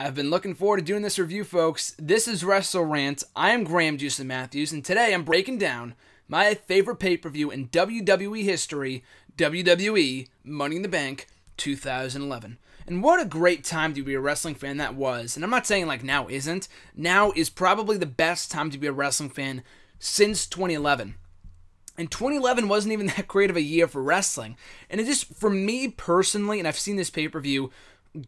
I've been looking forward to doing this review, folks. This is WrestleRant. I am Graham Juice Matthews, and today I'm breaking down my favorite pay-per-view in WWE history, WWE Money in the Bank 2011. And what a great time to be a wrestling fan that was. And I'm not saying like now isn't. Now is probably the best time to be a wrestling fan since 2011. And 2011 wasn't even that great of a year for wrestling. And it just, for me personally, and I've seen this pay-per-view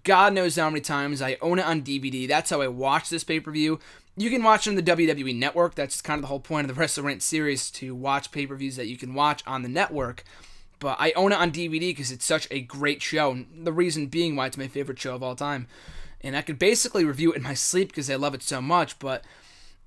God knows how many times. I own it on DVD. That's how I watch this pay-per-view. You can watch it on the WWE Network. That's kind of the whole point of the WrestleRant series, to watch pay-per-views that you can watch on the network. But I own it on DVD because it's such a great show. And the reason being why it's my favorite show of all time. And I could basically review it in my sleep because I love it so much. But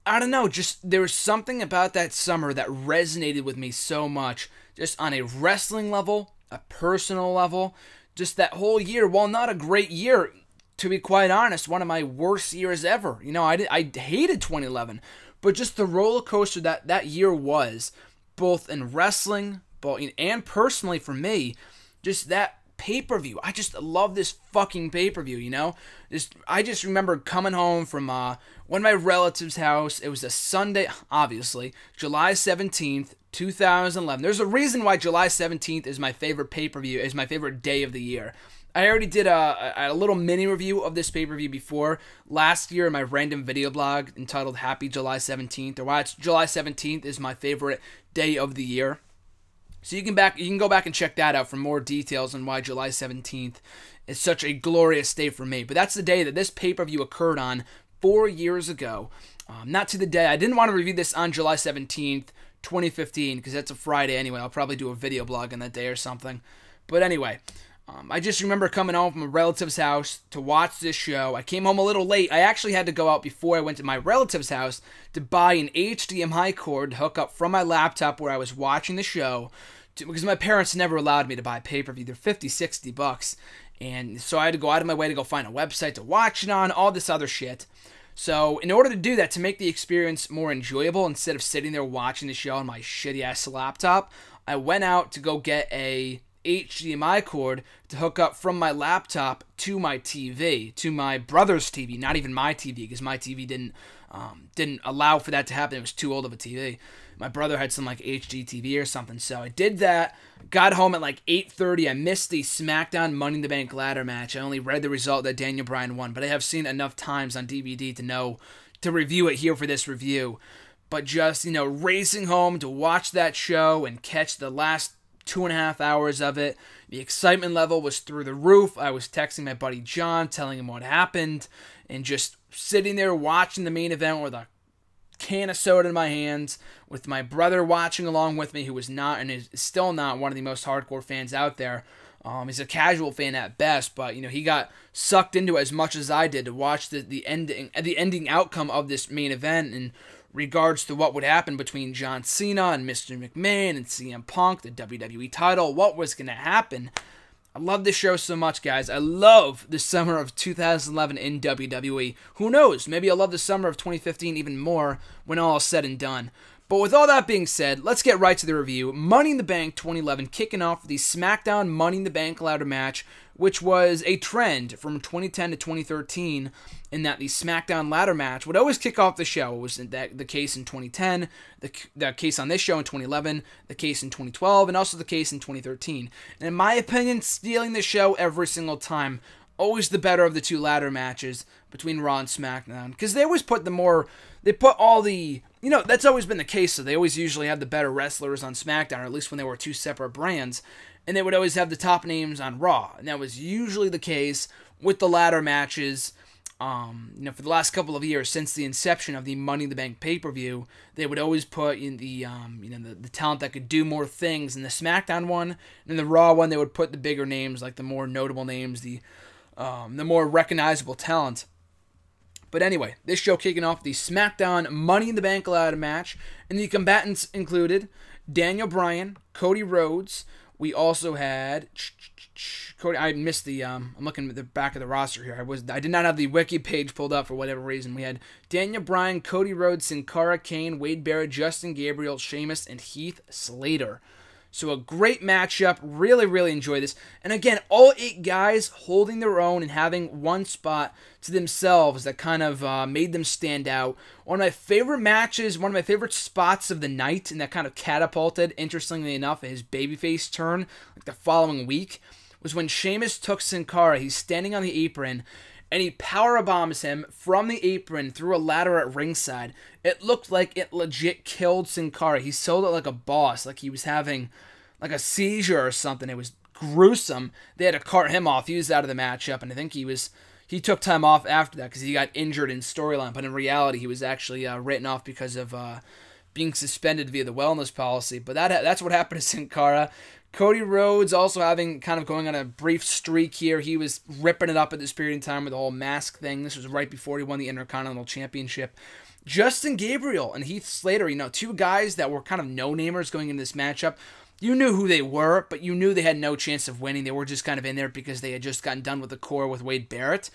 I don't know, just there was something about that summer that resonated with me so much. Just on a wrestling level, a personal level. Just that whole year, while not a great year, to be quite honest, one of my worst years ever. You know, I hated 2011, but just the roller coaster that year was, both in wrestling, and personally for me, just that pay-per-view. I just love this fucking pay-per-view, you know? I just remember coming home from one of my relatives' house. It was a Sunday, obviously, July 17th, 2011. There's a reason why July 17th is my favorite pay-per-view, is my favorite day of the year. I already did a little mini review of this pay-per-view before last year in my random video blog entitled Happy July 17th, or why it's July 17th is my favorite day of the year. So you can go back and check that out for more details on why July 17th is such a glorious day for me. But that's the day that this pay-per-view occurred on 4 years ago. Not to the day. I didn't want to review this on July 17th, 2015, because that's a Friday anyway. I'll probably do a video blog on that day or something. But anyway, I just remember coming home from a relative's house to watch this show. I came home a little late. I actually had to go out before I went to my relative's house to buy an HDMI cord to hook up from my laptop where I was watching the show, because my parents never allowed me to buy pay-per-view. They're $50, $60. And so I had to go out of my way to go find a website to watch it on, all this other shit. So in order to do that, to make the experience more enjoyable, instead of sitting there watching the show on my shitty-ass laptop, I went out to go get a HDMI cord to hook up from my laptop to my TV, to my brother's TV, not even my TV, because my TV didn't allow for that to happen. It was too old of a TV. My brother had some like HD TV or something, so I did that. Got home at like 8:30. I missed the SmackDown Money in the Bank ladder match. I only read the result that Daniel Bryan won, but I have seen enough times on DVD to know to review it here for this review. But just, racing home to watch that show and catch the last 2.5 hours of it. The excitement level was through the roof. I was texting my buddy John, telling him what happened, and just sitting there watching the main event with a can of soda in my hands, with my brother watching along with me, who was not and is still not one of the most hardcore fans out there. He's a casual fan at best, but he got sucked into it as much as I did to watch the ending outcome of this main event in regards to what would happen between John Cena and Mr. McMahon and CM Punk, the WWE title, what was going to happen. I love this show so much, guys. I love the summer of 2011 in WWE. Who knows? Maybe I'll love the summer of 2015 even more when all is said and done. But with all that being said, let's get right to the review. Money in the Bank 2011 kicking off the SmackDown Money in the Bank ladder match, which was a trend from 2010 to 2013 in that the SmackDown ladder match would always kick off the show. It was the case in 2010, the case on this show in 2011, the case in 2012, and also the case in 2013. And in my opinion, stealing the show every single time. Always the better of the two ladder matches between Raw and SmackDown. Because they always put that's always been the case. So they always usually have the better wrestlers on SmackDown, or at least when they were two separate brands. And they would always have the top names on Raw. And that was usually the case with the ladder matches. For the last couple of years, since the inception of the Money in the Bank pay-per-view, they would always put in the talent that could do more things in the SmackDown one. And in the Raw one, they would put the bigger names, like the more notable names, the more recognizable talent. But anyway, this show kicking off the SmackDown Money in the Bank ladder match, and the combatants included Daniel Bryan, Cody Rhodes. We also had Cody. I missed the. I'm looking at the back of the roster here. I did not have the wiki page pulled up for whatever reason. We had Daniel Bryan, Cody Rhodes, Sin Cara, Kane, Wade Barrett, Justin Gabriel, Sheamus, and Heath Slater. So a great matchup. Really, really enjoy this. And again, all 8 guys holding their own and having one spot to themselves that kind of made them stand out. One of my favorite matches, one of my favorite spots of the night, and that kind of catapulted, interestingly enough, his babyface turn like the following week, was when Sheamus took Sin Cara. He's standing on the apron, and he power bombs him from the apron through a ladder at ringside. It looked like it legit killed Sin Cara. He sold it like a boss, like he was having like a seizure or something. It was gruesome. They had to cart him off. He was out of the matchup, and I think he took time off after that because he got injured in storyline. But in reality, he was actually written off because of being suspended via the wellness policy. But that's what happened to Sin Cara. Cody Rhodes also going on a brief streak here. He was ripping it up at this period in time with the whole mask thing. This was right before he won the Intercontinental Championship. Justin Gabriel and Heath Slater, 2 guys that were kind of no-namers going into this matchup. You knew who they were, but you knew they had no chance of winning. They were just kind of in there because they had just gotten done with the core with Wade Barrett.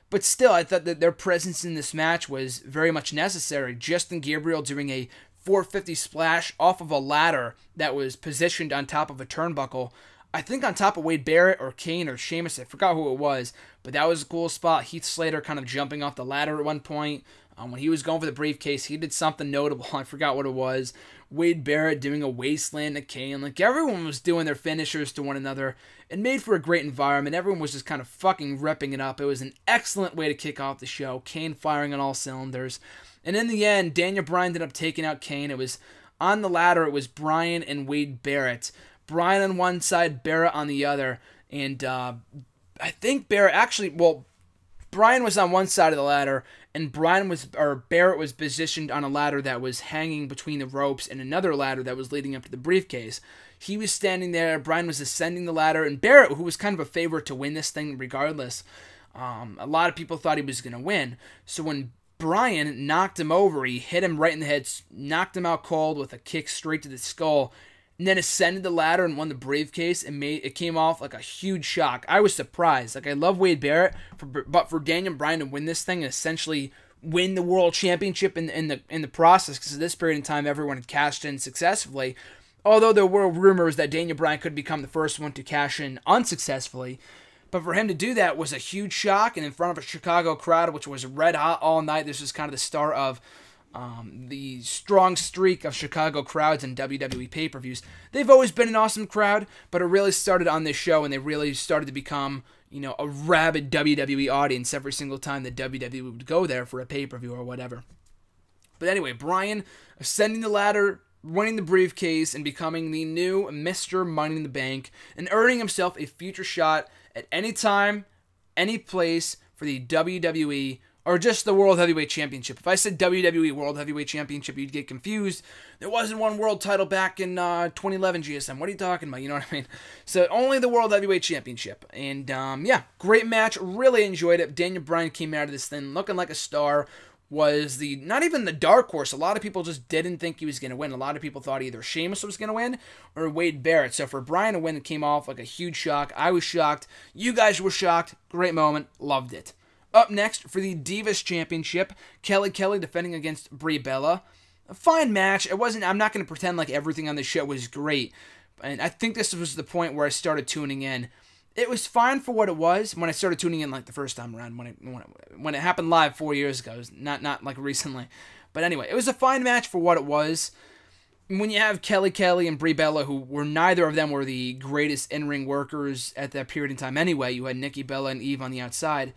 But still, I thought that their presence in this match was very much necessary. Justin Gabriel doing a 450 splash off of a ladder that was positioned on top of a turnbuckle. I think on top of Wade Barrett or Kane or Sheamus. I forgot who it was, but that was a cool spot. Heath Slater kind of jumping off the ladder at one point. When he was going for the briefcase, he did something notable. I forgot what it was. Wade Barrett doing a wasteland to Kane. Like, everyone was doing their finishers to one another. It made for a great environment. Everyone was just kind of fucking ripping it up. It was an excellent way to kick off the show. Kane firing on all cylinders. And in the end, Daniel Bryan ended up taking out Kane. It was on the ladder. It was Bryan and Wade Barrett. Bryan on one side, Barrett on the other. And I think Bryan was on one side of the ladder, and Barrett was positioned on a ladder that was hanging between the ropes and another ladder that was leading up to the briefcase. He was standing there, Bryan was ascending the ladder, and Barrett, who was kind of a favorite to win this thing regardless, a lot of people thought he was going to win. So when Bryan knocked him over, he hit him right in the head, knocked him out cold with a kick straight to the skull, and then ascended the ladder and won the briefcase, and it came off like a huge shock. I was surprised. Like, I love Wade Barrett, but for Daniel Bryan to win this thing and essentially win the world championship in the process, because at this period in time everyone had cashed in successfully. Although there were rumors that Daniel Bryan could become the first one to cash in unsuccessfully. But for him to do that was a huge shock, and in front of a Chicago crowd, which was red hot all night. This was kind of the start of the strong streak of Chicago crowds in WWE pay-per-views. They've always been an awesome crowd, but it really started on this show, and they really started to become, a rabid WWE audience every single time that WWE would go there for a pay-per-view or whatever. But anyway, Bryan ascending the ladder, winning the briefcase, and becoming the new Mr. Money in the Bank, and earning himself a future shot at any time, any place for the WWE or just the World Heavyweight Championship. If I said WWE World Heavyweight Championship, you'd get confused. There wasn't one world title back in 2011 GSM. What are you talking about? You know what I mean? So only the World Heavyweight Championship. And yeah, great match. Really enjoyed it. Daniel Bryan came out of this thing looking like a star. Was not even the dark horse. A lot of people just didn't think he was going to win. A lot of people thought either Sheamus was going to win or Wade Barrett. So for Bryan to win, it came off like a huge shock. I was shocked. You guys were shocked. Great moment. Loved it. Up next for the Divas Championship, Kelly Kelly defending against Brie Bella. A fine match. I'm not going to pretend like everything on the show was great. And I think this was the point where I started tuning in. It was fine for what it was when I started tuning in like the first time around, when it happened live 4 years ago, not like recently. But anyway, it was a fine match for what it was. When you have Kelly Kelly and Brie Bella, who were neither of them were the greatest in-ring workers at that period in time anyway, you had Nikki Bella and Eve on the outside.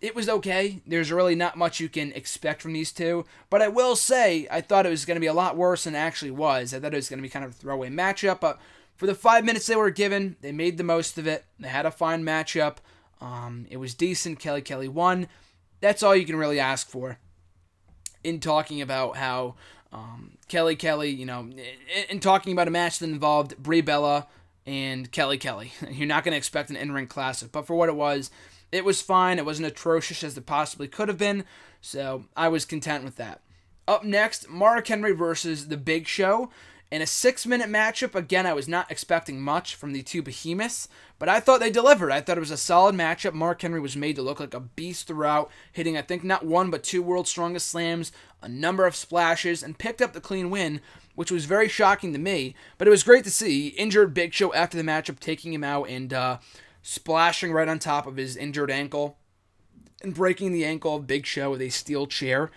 It was okay. There's really not much you can expect from these two. But I will say, I thought it was going to be a lot worse than it actually was. I thought it was going to be kind of a throwaway matchup, but for the 5 minutes they were given, they made the most of it. They had a fine matchup. It was decent. Kelly Kelly won. That's all you can really ask for in talking about how Kelly Kelly, in talking about a match that involved Brie Bella and Kelly Kelly. You're not going to expect an in-ring classic, but for what it was fine. It wasn't atrocious as it possibly could have been, so I was content with that. Up next, Mark Henry versus The Big Show. In a 6-minute matchup, again, I was not expecting much from the two behemoths, but I thought they delivered. I thought it was a solid matchup. Mark Henry was made to look like a beast throughout, hitting, I think, not one but two World's Strongest Slams, a number of splashes, and picked up the clean win, which was very shocking to me. But it was great to see injured Big Show after the matchup, taking him out and splashing right on top of his injured ankle and breaking the ankle of Big Show with a steel chair.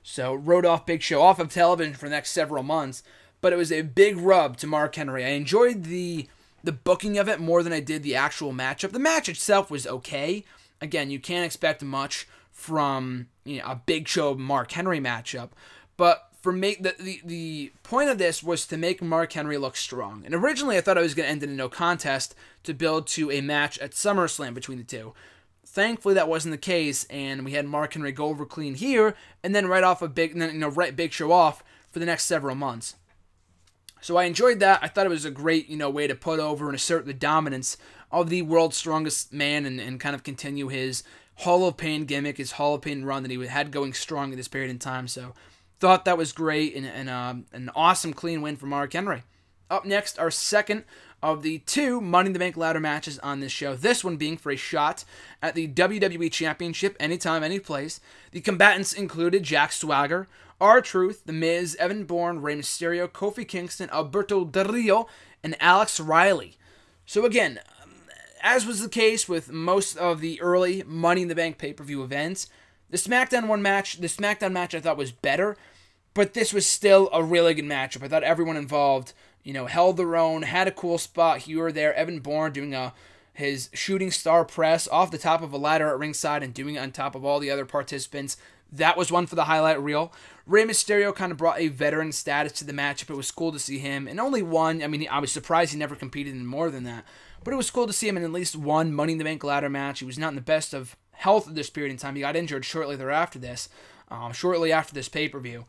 So wrote off Big Show off of television for the next several months. But it was a big rub to Mark Henry. I enjoyed the booking of it more than I did the actual matchup. The match itself was okay. Again, you can't expect much from a Big Show Mark Henry matchup. But for me, the point of this was to make Mark Henry look strong. And originally I thought I was going to end in a no contest to build to a match at SummerSlam between the two. Thankfully, that wasn't the case, and we had Mark Henry go over clean here, and then write Big Show off for the next several months. So I enjoyed that. I thought it was a great, way to put over and assert the dominance of the world's strongest man and kind of continue his Hall of Pain gimmick, his Hall of Pain run that he had going strong at this period in time. So thought that was great and an awesome clean win for Mark Henry. Up next, our second of the two Money in the Bank ladder matches on this show. This one being for a shot at the WWE Championship anytime, any place. The combatants included Jack Swagger, R-Truth, The Miz, Evan Bourne, Rey Mysterio, Kofi Kingston, Alberto Del Rio, and Alex Riley. So again, as was the case with most of the early Money in the Bank pay-per-view events, the SmackDown match I thought was better, but this was still a really good matchup. I thought everyone involved, held their own, had a cool spot here or there. Evan Bourne doing his shooting star press off the top of a ladder at ringside and doing it on top of all the other participants. That was one for the highlight reel. Rey Mysterio kind of brought a veteran status to the matchup. It was cool to see him in only one. I was surprised he never competed in more than that. But it was cool to see him in at least one Money in the Bank ladder match. He was not in the best of health at this period in time. He got injured shortly after this pay-per-view.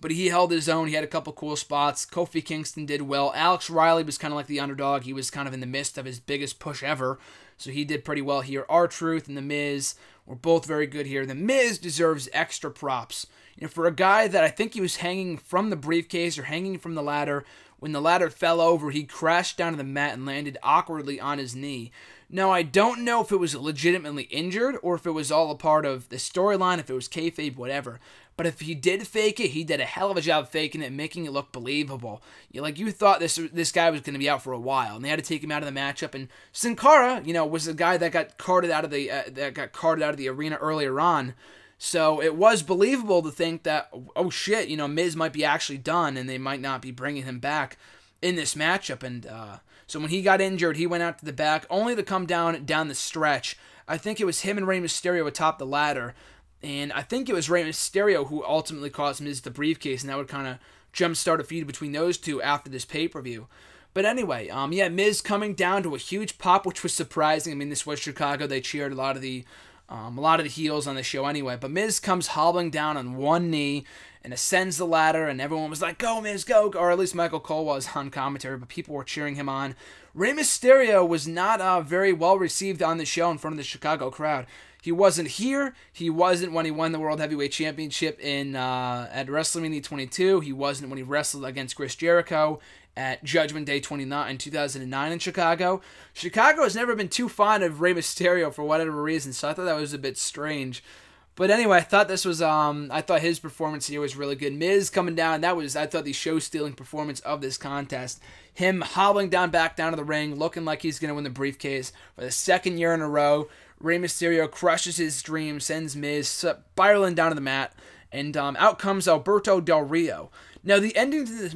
But he held his own. He had a couple cool spots. Kofi Kingston did well. Alex Riley was kind of like the underdog. He was kind of in the midst of his biggest push ever. So he did pretty well here. R-Truth and The Miz were both very good here. The Miz deserves extra props. For a guy that I think he was hanging from the briefcase or hanging from the ladder, when the ladder fell over, he crashed down to the mat and landed awkwardly on his knee. Now, I don't know if it was legitimately injured or if it was all a part of the storyline, if it was kayfabe, whatever. But if he did fake it, he did a hell of a job faking it and making it look believable. You thought this guy was going to be out for a while, and they had to take him out of the matchup. And Sin Cara, was the guy that got carted out of the arena earlier on. So it was believable to think that, oh shit, Miz might be actually done, and they might not be bringing him back in this matchup. And so when he got injured, he went out to the back, only to come down the stretch. I think it was him and Rey Mysterio atop the ladder. And I think it was Rey Mysterio who ultimately cost Miz the briefcase, and that would kind of jumpstart a feud between those two after this pay-per-view. But anyway, Miz coming down to a huge pop, which was surprising. This was Chicago. They cheered a lot of the heels on the show anyway. But Miz comes hobbling down on one knee and ascends the ladder, and everyone was like, "Go, Miz, go!" Or at least Michael Cole was on commentary, but people were cheering him on. Rey Mysterio was not very well received on the show in front of the Chicago crowd. He wasn't here. He wasn't when he won the World Heavyweight Championship at WrestleMania 22. He wasn't when he wrestled against Chris Jericho at Judgment Day 29 in 2009 in Chicago. Chicago has never been too fond of Rey Mysterio for whatever reason, so I thought that was a bit strange. But anyway, I thought this was I thought his performance here was really good. Miz coming down, I thought the show-stealing performance of this contest. Him hobbling back down to the ring, looking like he's going to win the briefcase for the second year in a row. Rey Mysterio crushes his dream, sends Miz spiraling down to the mat, and out comes Alberto Del Rio. Now, the ending to this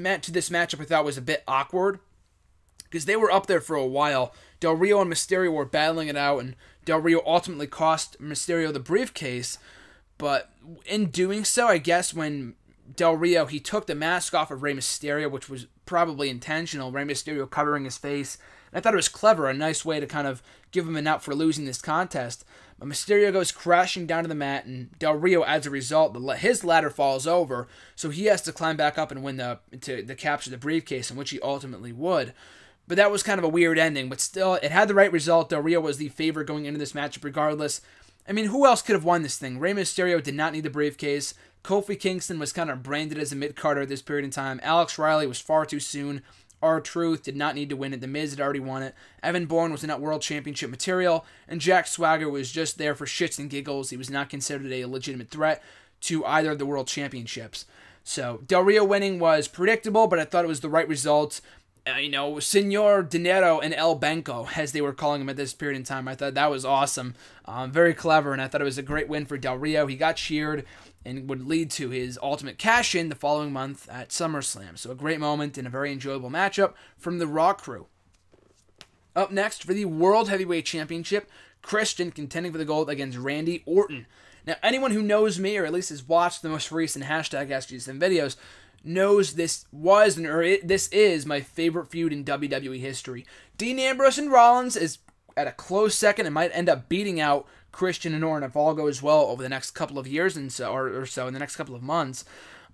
matchup I thought was a bit awkward, because they were up there for a while. Del Rio and Mysterio were battling it out, and Del Rio ultimately cost Mysterio the briefcase. But in doing so, I guess when Del Rio, he took the mask off of Rey Mysterio, which was probably intentional, Rey Mysterio covering his face. And I thought it was clever, a nice way to kind of give him an out for losing this contest. But Mysterio goes crashing down to the mat, and Del Rio, as a result, his ladder falls over, so he has to climb back up and win to capture the briefcase, in which he ultimately would. But that was kind of a weird ending, but still, it had the right result. Del Rio was the favorite going into this matchup regardless. I mean, who else could have won this thing? Rey Mysterio did not need the briefcase. Kofi Kingston was kind of branded as a mid-carder at this period in time. Alex Riley was far too soon. R-Truth did not need to win it. The Miz had already won it. Evan Bourne was not World Championship material. And Jack Swagger was just there for shits and giggles. He was not considered a legitimate threat to either of the World Championships. So, Del Rio winning was predictable, but I thought it was the right result. Senor Dinero and El Banco, as they were calling him at this period in time. I thought that was awesome. Very clever, and I thought it was a great win for Del Rio. He got cheered and would lead to his ultimate cash-in the following month at SummerSlam. So a great moment and a very enjoyable matchup from the Raw crew. Up next, for the World Heavyweight Championship, Christian contending for the gold against Randy Orton. Now, anyone who knows me, or at least has watched the most recent #AskJason videos, knows this is my favorite feud in WWE history. Dean Ambrose and Rollins is at a close second and might end up beating out Christian and Orton if all goes well over the next couple of years or so in the next couple of months.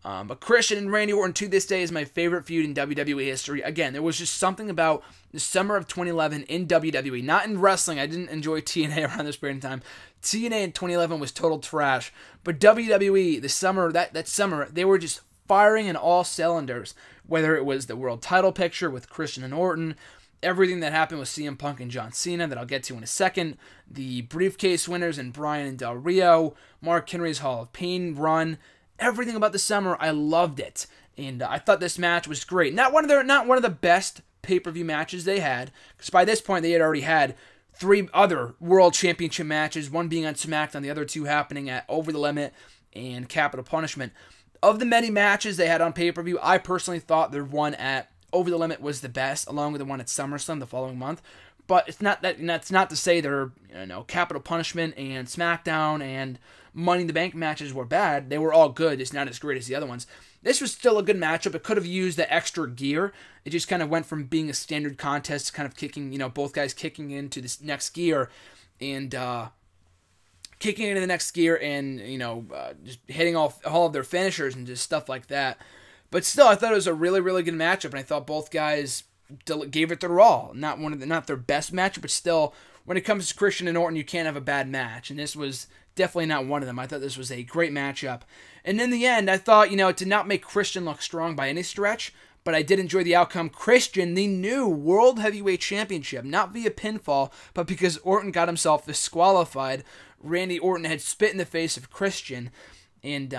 But Christian and Randy Orton to this day is my favorite feud in WWE history. Again, there was just something about the summer of 2011 in WWE, not in wrestling. I didn't enjoy TNA around this period of time. TNA in 2011 was total trash. But WWE, the summer, that summer, they were just firing in all cylinders, whether it was the world title picture with Christian and Orton, everything that happened with CM Punk and John Cena that I'll get to in a second, the briefcase winners and Bryan and Del Rio, Mark Henry's Hall of Pain run, everything about the summer, I loved it, and I thought this match was great. Not one of the best pay-per-view matches they had, because by this point they had already had 3 other World Championship matches, one being on SmackDown, the other 2 happening at Over the Limit and Capital Punishment. Of the many matches they had on pay-per-view, I personally thought their one at Over the Limit was the best, along with the one at SummerSlam the following month. But it's not that. That's not to say their Capital Punishment and SmackDown and Money in the Bank matches were bad. They were all good. It's not as great as the other ones. This was still a good matchup. It could have used the extra gear. It just kind of went from being a standard contest to kind of kicking, both guys kicking into this next gear and kicking into the next gear and, just hitting all of their finishers and just stuff like that. But still, I thought it was a really, really good matchup, and I thought both guys gave it their all. Not their best matchup, but still, when it comes to Christian and Orton, you can't have a bad match, and this was definitely not one of them. I thought this was a great matchup. And in the end, I thought, it did not make Christian look strong by any stretch, but I did enjoy the outcome. Christian, the new World Heavyweight Championship, not via pinfall, but because Orton got himself disqualified. Randy Orton had spit in the face of Christian, and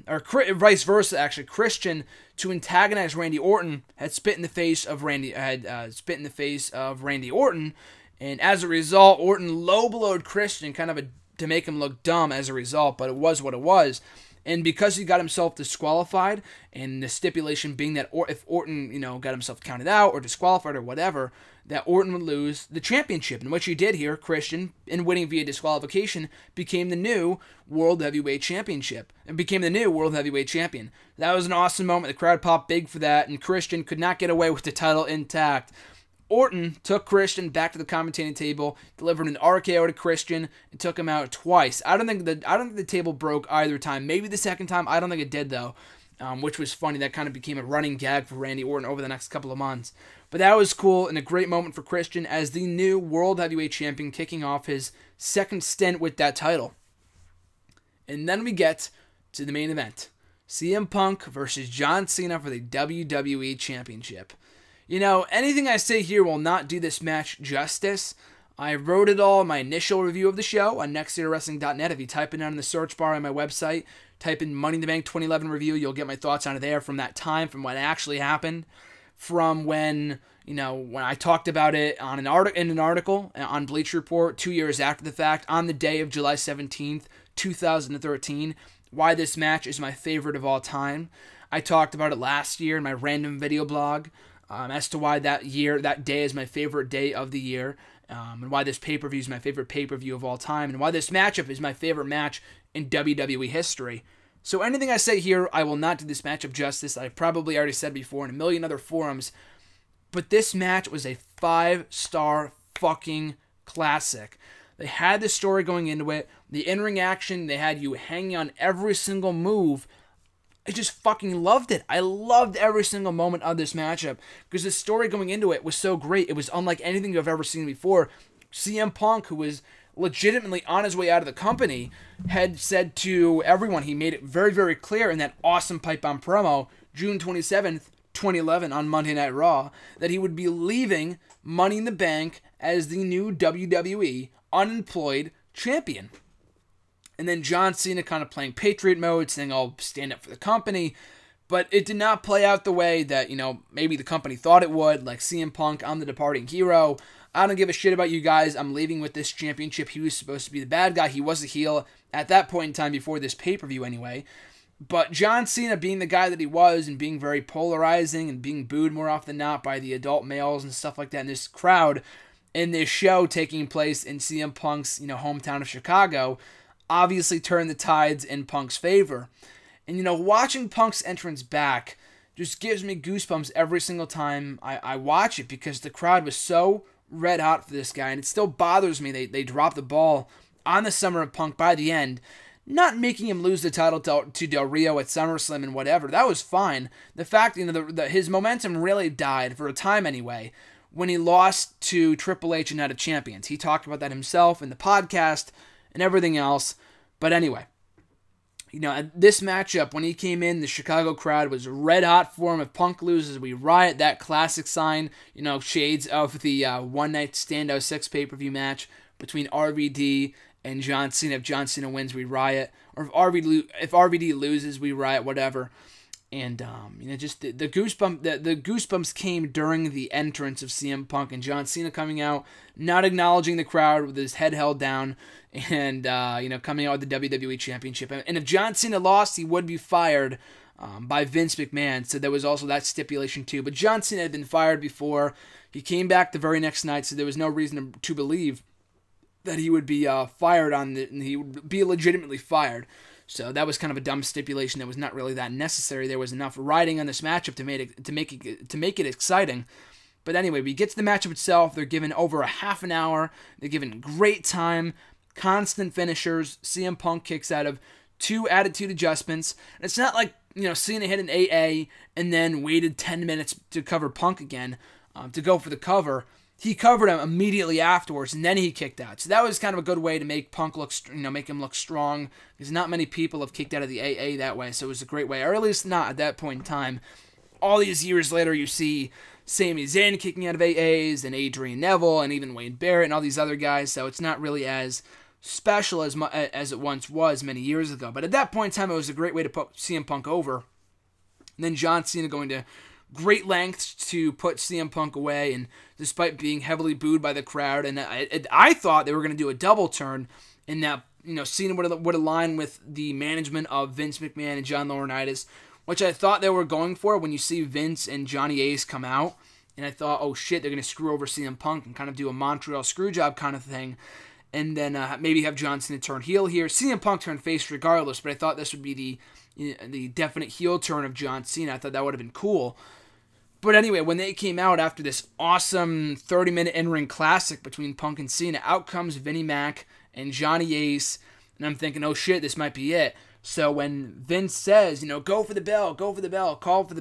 or vice versa, actually. Christian, to antagonize Randy Orton, had spit in the face of Randy Orton, and as a result, Orton low-blowed Christian, to make him look dumb as a result, but it was what it was. And because he got himself disqualified, and the stipulation being that if Orton, got himself counted out or disqualified or whatever, that Orton would lose the championship. And what he did here, Christian, in winning via disqualification, became the new World Heavyweight Championship. And became the new World Heavyweight Champion. That was an awesome moment. The crowd popped big for that, and Christian could not get away with the title intact. Orton took Christian back to the commentating table, delivered an RKO to Christian, and took him out twice. I don't think the table broke either time. Maybe the second time. I don't think it did though, which was funny. That kind of became a running gag for Randy Orton over the next couple of months. But that was cool and a great moment for Christian as the new World Heavyweight Champion, kicking off his second stint with that title. And then we get to the main event: CM Punk versus John Cena for the WWE Championship. Anything I say here will not do this match justice. I wrote it all in my initial review of the show on nextyearwrestling.net. If you type it down in the search bar on my website, type in Money in the Bank 2011 review, you'll get my thoughts on it there from that time, from what actually happened, from when I talked about it in an article on Bleacher Report 2 years after the fact, on the day of July 17th, 2013, why this match is my favorite of all time. I talked about it last year in my random video blog, as to why that day is my favorite day of the year, and why this pay-per-view is my favorite pay-per-view of all time, and why this matchup is my favorite match in WWE history. So anything I say here, I will not do this matchup justice. I've probably already said before in a million other forums, but this match was a 5-star fucking classic. They had the story going into it, the in-ring action, they had you hanging on every single move. I just fucking loved it. I loved every single moment of this matchup because the story going into it was so great. It was unlike anything I've ever seen before. CM Punk, who was legitimately on his way out of the company, had said to everyone, he made it very, very clear in that awesome pipe bomb promo, June 27th, 2011 on Monday Night Raw, that he would be leaving Money in the Bank as the new WWE unemployed champion. And then John Cena kind of playing Patriot mode, saying, I'll stand up for the company. But it did not play out the way that, maybe the company thought it would. Like CM Punk, I'm the departing hero. I don't give a shit about you guys. I'm leaving with this championship. He was supposed to be the bad guy. He was a heel at that point in time before this pay-per-view anyway. But John Cena, being the guy that he was and being very polarizing and being booed more often than not by the adult males and stuff like that in this crowd, in this show taking place in CM Punk's hometown of Chicago, obviously turned the tides in Punk's favor. And watching Punk's entrance back just gives me goosebumps every single time I watch it, because the crowd was so red hot for this guy, and it still bothers me they dropped the ball on the Summer of Punk by the end, not making him lose the title to Del Rio at SummerSlam and whatever. That was fine. The fact, his momentum really died, for a time anyway, when he lost to Triple H and Night of Champions. He talked about that himself in the podcast and everything else. But anyway, this matchup, when he came in, the Chicago crowd was red hot for him. If Punk loses, we riot. That classic sign, shades of the One Night Stand 06 pay-per-view match between RVD and John Cena. If John Cena wins, we riot. Or if RVD loses, we riot, whatever. And just the goosebumps came during the entrance of CM Punk and John Cena coming out, not acknowledging the crowd with his head held down, and coming out with the WWE Championship. And if John Cena lost, he would be fired by Vince McMahon. So there was also that stipulation too. But John Cena had been fired before. He came back the very next night, so there was no reason to believe that he would be fired and he would be legitimately fired. So that was kind of a dumb stipulation that was not really that necessary. There was enough writing on this matchup to make it exciting. But anyway, we get to the matchup itself. They're given over a half an hour. They're given great time, constant finishers. CM Punk kicks out of 2 attitude adjustments. And it's not like Cena hit an AA and then waited 10 minutes to cover Punk again to go for the cover. He covered him immediately afterwards, and then he kicked out. So that was kind of a good way to make Punk look, make him look strong, because not many people have kicked out of the AA that way. So it was a great way, or at least not at that point in time. All these years later, you see Sami Zayn kicking out of AAs, and Adrian Neville, and even Wade Barrett, and all these other guys. So it's not really as special as it once was many years ago. But at that point in time, it was a great way to put CM Punk over. And then John Cena going to great lengths to put CM Punk away, and despite being heavily booed by the crowd, and I thought they were going to do a double turn, in that Cena would align with the management of Vince McMahon and John Laurinaitis, which I thought they were going for when you see Vince and Johnny Ace come out, and I thought, oh shit, they're going to screw over CM Punk and kind of do a Montreal Screwjob kind of thing, and then maybe have John Cena turn heel here. CM Punk turned face regardless, but I thought this would be the definite heel turn of John Cena. I thought that would have been cool. But anyway, when they came out after this awesome 30-minute in-ring classic between Punk and Cena, out comes Vinnie Mac and Johnny Ace, and I'm thinking, oh shit, this might be it. So when Vince says, go for the bell, call for the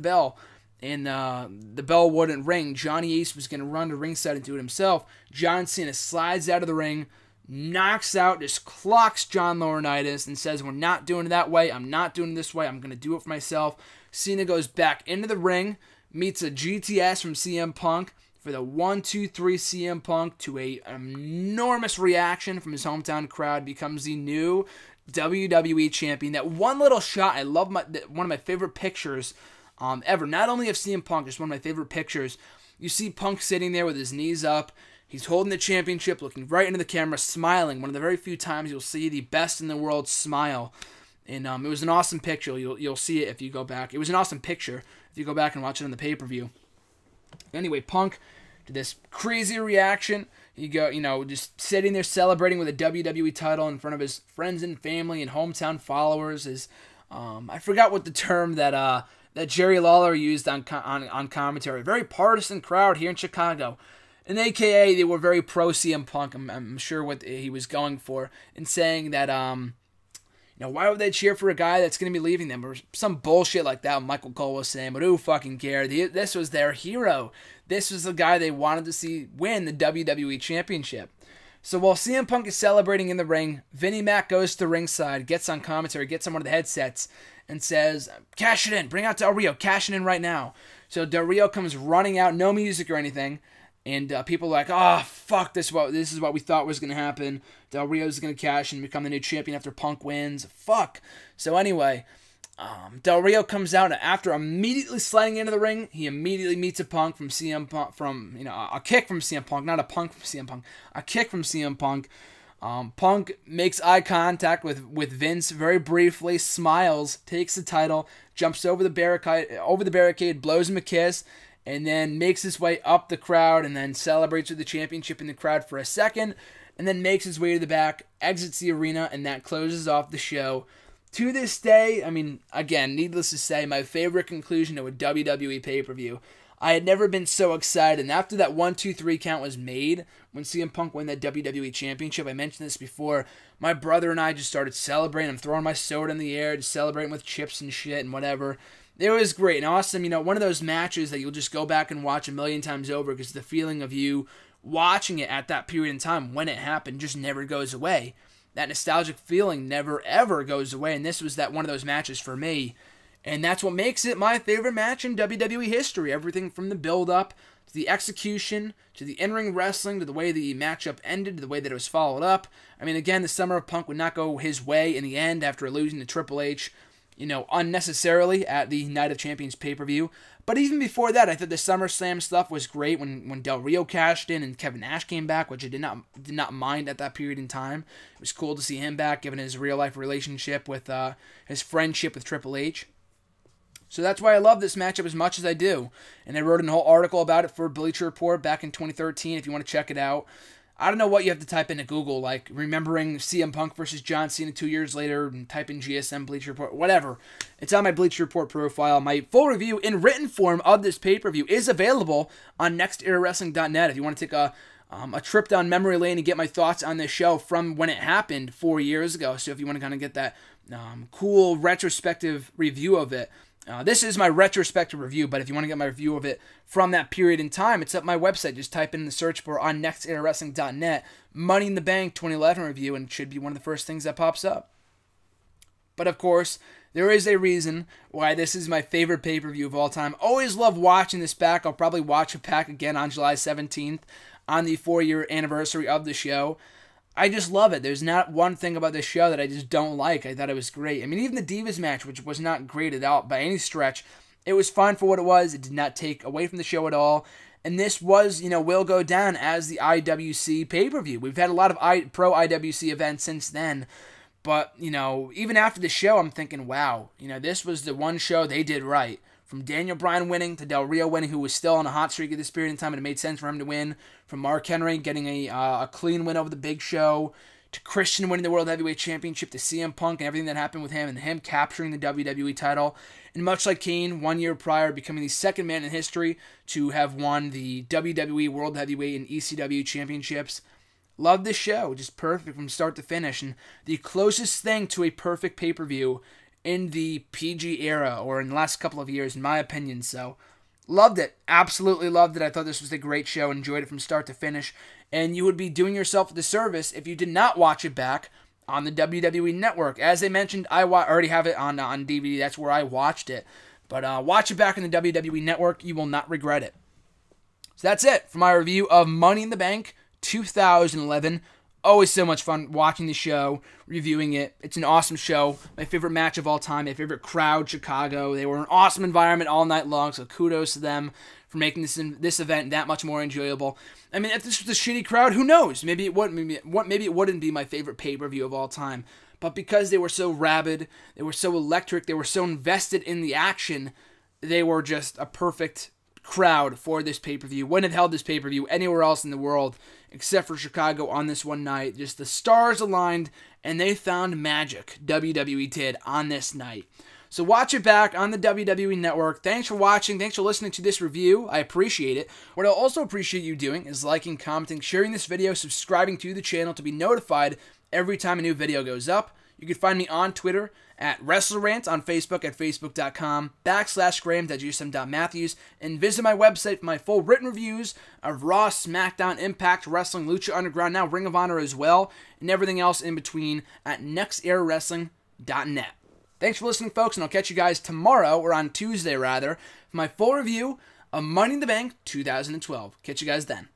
bell, and the bell wouldn't ring, Johnny Ace was going to run to ringside and do it himself. John Cena slides out of the ring, knocks out, just clocks John Laurinaitis, and says, we're not doing it that way, I'm not doing it this way, I'm going to do it for myself. Cena goes back into the ring, meets a GTS from CM Punk for the 1-2-3 CM Punk to an enormous reaction from his hometown crowd, becomes the new WWE champion. That one little shot, I love, one of my favorite pictures ever. Not only of CM Punk, just one of my favorite pictures. You see Punk sitting there with his knees up. He's holding the championship, looking right into the camera, smiling. One of the very few times you'll see the best in the world smile. And it was an awesome picture. You'll see it if you go back. It was an awesome picture if you go back and watch it on the pay-per-view. Anyway, Punk did this crazy reaction. He just sitting there celebrating with a WWE title in front of his friends and family and hometown followers. I forgot what the term that Jerry Lawler used on commentary. Very partisan crowd here in Chicago. And AKA, they were very pro CM Punk. I'm sure what he was going for, in saying that why would they cheer for a guy that's going to be leaving them? Or some bullshit like that Michael Cole was saying, but who fucking cared? This was their hero. This was the guy they wanted to see win the WWE Championship. So while CM Punk is celebrating in the ring, Vinnie Mac goes to ringside, gets on commentary, gets on one of the headsets, and says, "Cash it in, bring out Del Rio, cash it in right now." So Del Rio comes running out, no music or anything, and people are like, "Oh, fuck, this is what we thought was going to happen. Del Rio's going to cash and become the new champion after Punk wins. Fuck." So anyway, Del Rio comes out, and after immediately sliding into the ring, he immediately meets a Punk from CM Punk, a kick from CM Punk, not a Punk from CM Punk, a kick from CM Punk. Punk makes eye contact with Vince very briefly, smiles, takes the title, jumps over the barricade, blows him a kiss, and then makes his way up the crowd and then celebrates with the championship in the crowd for a second, and then makes his way to the back, exits the arena, and that closes off the show. To this day, I mean, again, needless to say, my favorite conclusion to a WWE pay-per-view. I had never been so excited, and after that 1, 2, 3 count was made, when CM Punk won that WWE Championship, I mentioned this before, my brother and I just started celebrating. I'm throwing my soda in the air, just celebrating with chips and shit and whatever. It was great and awesome. One of those matches that you'll just go back and watch a million times over because the feeling of you watching it at that period in time when it happened just never goes away. That nostalgic feeling never, ever goes away, and this was one of those matches for me. And that's what makes it my favorite match in WWE history. Everything from the build-up, to the execution, to the in-ring wrestling, to the way the matchup ended, to the way that it was followed up. I mean, again, the Summer of Punk would not go his way in the end after losing to Triple H, unnecessarily at the Night of Champions pay-per-view. But even before that, I thought the SummerSlam stuff was great when Del Rio cashed in and Kevin Nash came back, which I did not mind at that period in time. It was cool to see him back, given his real-life relationship with his friendship with Triple H. So that's why I love this matchup as much as I do. And I wrote a whole article about it for Bleacher Report back in 2013 if you want to check it out. I don't know what you have to type into Google, like remembering CM Punk versus John Cena 2 years later, and type in GSM Bleacher Report, whatever. It's on my Bleacher Report profile. My full review in written form of this pay-per-view is available on nexteraWrestling.net if you want to take a trip down memory lane and get my thoughts on this show from when it happened 4 years ago. So if you want to kind of get that cool retrospective review of it, this is my retrospective review, but if you want to get my review of it from that period in time, it's at my website. Just type in the search bar on nexteraWrestling.net, Money in the Bank 2011 review, and it should be one of the first things that pops up. But of course, there is a reason why this is my favorite pay-per-view of all time. Always love watching this back. I'll probably watch it back again on July 17th on the 4-year anniversary of the show. I just love it. There's not one thing about this show that I just don't like. I thought it was great. I mean, even the Divas match, which was not great at all by any stretch, it was fine for what it was. It did not take away from the show at all. And this was, will go down as the IWC pay-per-view. We've had a lot of pro IWC events since then. But, even after the show, I'm thinking, wow, this was the one show they did right. From Daniel Bryan winning to Del Rio winning, who was still on a hot streak at this period in time, and it made sense for him to win. From Mark Henry getting a clean win over the Big Show, to Christian winning the World Heavyweight Championship, to CM Punk and everything that happened with him, and him capturing the WWE title. And much like Kane, 1 year prior, becoming the second man in history to have won the WWE World Heavyweight and ECW Championships. Love this show. Just perfect from start to finish. And the closest thing to a perfect pay-per-view in the PG era, or in the last couple of years, in my opinion. So, loved it. Absolutely loved it. I thought this was a great show. Enjoyed it from start to finish. And you would be doing yourself a disservice if you did not watch it back on the WWE Network. As I mentioned, I already have it on DVD. That's where I watched it. But watch it back on the WWE Network. You will not regret it. So that's it for my review of Money in the Bank 2011. Always so much fun watching the show, reviewing it. It's an awesome show. My favorite match of all time. My favorite crowd, Chicago. They were an awesome environment all night long, so kudos to them for making this event that much more enjoyable. I mean, if this was a shitty crowd, who knows? Maybe it wouldn't be my favorite pay-per-view of all time. But because they were so rabid, they were so electric, they were so invested in the action, they were just a perfect crowd for this pay-per-view. Wouldn't have held this pay-per-view anywhere else in the world except for Chicago on this one night. Just the stars aligned and they found magic. WWE did on this night. So watch it back on the WWE Network. Thanks for watching. Thanks for listening to this review. I appreciate it. What I'll also appreciate you doing is liking, commenting, sharing this video, subscribing to the channel to be notified every time a new video goes up. You can find me on Twitter at WrestleRant, on Facebook at facebook.com/Graham.Matthews, and visit my website for my full written reviews of Raw, SmackDown, Impact Wrestling, Lucha Underground, now Ring of Honor as well, and everything else in between at nextEraWrestling.net. Thanks for listening, folks, and I'll catch you guys tomorrow, or on Tuesday rather, for my full review of Money in the Bank 2012. Catch you guys then.